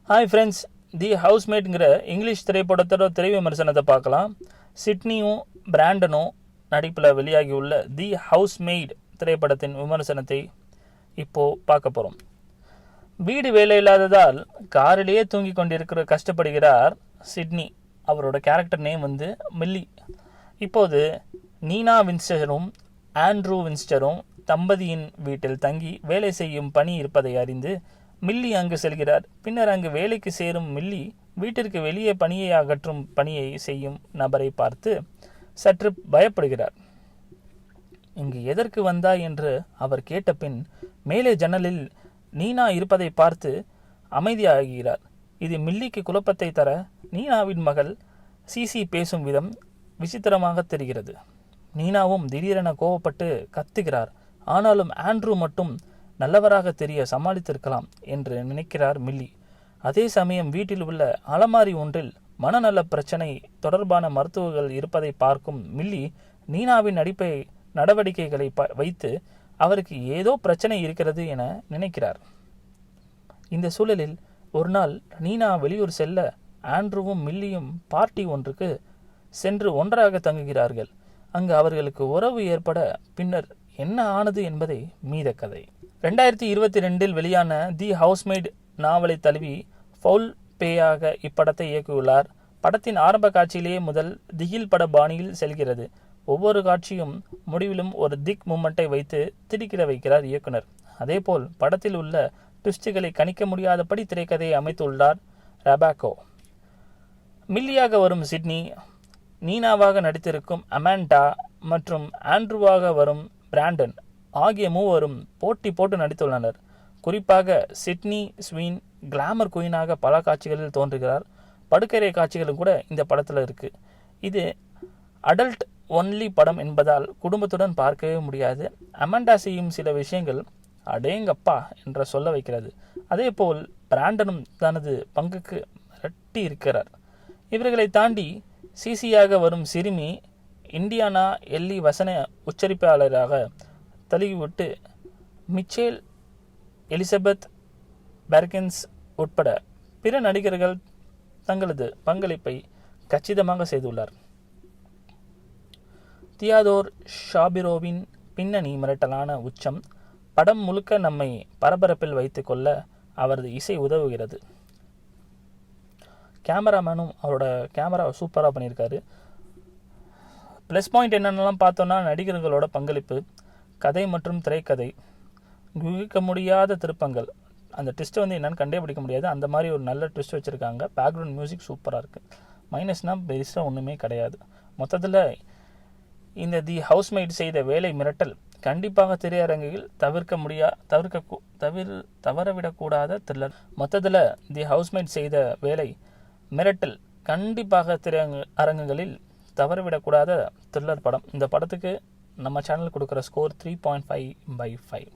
Hi friends, தி ஹவுஸ்மேட்ங்கிற English திரைப்படத்தோட திரை விமர்சனத்தை பார்க்கலாம். சிட்னியும் பிராண்டனும் நடிப்பில் வெளியாகியுள்ள தி ஹவுஸ்மெய்ட் திரைப்படத்தின் விமர்சனத்தை இப்போது பார்க்க போகிறோம். வீடு வேலை இல்லாததால் காரிலேயே தூங்கி கொண்டிருக்கிற கஷ்டப்படுகிறார் சிட்னி. அவரோட கேரக்டர் நேம் மில்லி. இப்போது நீனா வின்ஸ்டரும் ஆண்ட்ரூ வின்ஸ்டரும் தம்பதியின் வீட்டில் தங்கி வேலை செய்யும் பணி இருப்பதை அறிந்து மில்லி அங்கு செல்கிறார். பின்னர் அங்கு வேலைக்கு சேரும் மில்லி வீட்டிற்கு வெளியே பணியை அகற்றும் பணியை செய்யும் நபரை பார்த்து சற்று பயப்படுகிறார். இங்கு எதற்கு வந்தாய் என்று அவர் கேட்ட பின் மேலே ஜன்னலில் நீனா இருப்பதை பார்த்து அமைதியாகிறார். இது மில்லிக்கு குழப்பத்தை தர நீனாவின் மகள் சிசி பேசும் விதம் விசித்திரமாக தெரிகிறது. நீனாவும் திடீரென கோவப்பட்டு கத்துகிறார். ஆனாலும் ஆண்ட்ரூ மட்டும் நல்லவராக தெரிய சமாளித்திருக்கலாம் என்று நினைக்கிறார் மில்லி. அதே சமயம் வீட்டில் உள்ள அலமாரி ஒன்றில் மனநல பிரச்சனை தொடர்பான மருத்துவர்கள் இருப்பதை பார்க்கும் மில்லி நீனாவின் நடவடிக்கைகளை வைத்து அவருக்கு ஏதோ பிரச்சனை இருக்கிறது என நினைக்கிறார். இந்த சூழலில் ஒரு நாள் நீனா வெளியூர் செல்ல ஆண்ட்ரூவும் மில்லியும் பார்ட்டி ஒன்றுக்கு சென்று ஒன்றாக தங்குகிறார்கள். அங்கு அவர்களுக்கு உறவு ஏற்பட பின்னர் என்ன ஆனது என்பதை மீத கதை. 2022 வெளியான தி ஹவுஸ்மேட் நாவலை தழுவி ஃபவுல் பேயாக இப்படத்தை இயக்கியுள்ளார். படத்தின் ஆரம்ப காட்சியிலேயே முதல் திகில் பட பாணியில் செல்கிறது. ஒவ்வொரு காட்சியும் முடிவிலும் ஒரு திக் மூமெண்ட்டை வைத்து திடுக்கிட வைக்கிறார் இயக்குனர். அதேபோல் படத்தில் உள்ள ட்விஸ்டுகளை கணிக்க முடியாதபடி திரைக்கதையை அமைத்துள்ளார் ரெபேக்கா. மில்லியாக வரும் சிட்னி, நீனாவாக நடித்திருக்கும் அமாண்டா மற்றும் ஆண்ட்ரூவாக வரும் பிராண்டன் ஆகிய மூவரும் போட்டி போட்டு நடித்துள்ளனர். குறிப்பாக சிட்னி ஸ்வீன் கிளாமர் குயினாக பல காட்சிகளில் தோன்றுகிறார். படுக்கரை காட்சிகளும் கூட இந்த படத்தில் இருக்குது. இது அடல்ட் ஒன்லி படம் என்பதால் குடும்பத்துடன் பார்க்கவே முடியாது. அமாண்டா செய்யும் சில விஷயங்கள் அடேங்கப்பா என்ற சொல்ல வைக்கிறது. அதே போல் பிராண்டனும் தனது பங்குக்கு இரட்டி இருக்கிறார். இவர்களை தாண்டி சிசியாக வரும் சிறுமி இண்டியானா எல்லி வசன உச்சரிப்பாளராக தழுவிவிட்டு மிச்சேல் எலிசபெத் பெர்கின்ஸ் உட்பட பிற நடிகர்கள் தங்களது பங்களிப்பை கச்சிதமாக செய்துள்ளார். தியாதோர் ஷாபிரோவின் பின்னணி மிரட்டலான உச்சம் படம் முழுக்க நம்மை பரபரப்பில் வைத்துக் கொள்ள அவரது இசை உதவுகிறது. கேமராமேனும் அவரோட கேமரா சூப்பராக பண்ணியிருக்காரு. ப்ளஸ் பாயிண்ட் என்னென்னலாம் பார்த்தோன்னா நடிகர்களோட பங்களிப்பு, கதை மற்றும் திரைக்கதை, யூகிக்க முடியாத திருப்பங்கள். அந்த ட்விஸ்ட்டை என்னென்னு கண்டுபிடிக்க முடியாது, அந்த மாதிரி ஒரு நல்ல ட்விஸ்ட் வச்சுருக்காங்க. பேக்ரவுண்ட் மியூசிக் சூப்பராக இருக்குது. மைனஸ்னால் பெருசாக ஒன்றுமே கிடையாது. மொத்தத்தில் இந்த தி ஹவுஸ்மேட் செய்த வேலை மிரட்டல் கண்டிப்பாக திரையரங்கில் தவறவிடக்கூடாத த்ரில்லர். மொத்தத்தில் தி ஹவுஸ்மேட் செய்த வேலை மிரட்டல் கண்டிப்பாக திரையரங்குகளில் தவறவிடக்கூடாத த்ரில்லர் படம். இந்த படத்துக்கு நம்ம சேனல் கொடுக்குற ஸ்கோர் 3.5/5.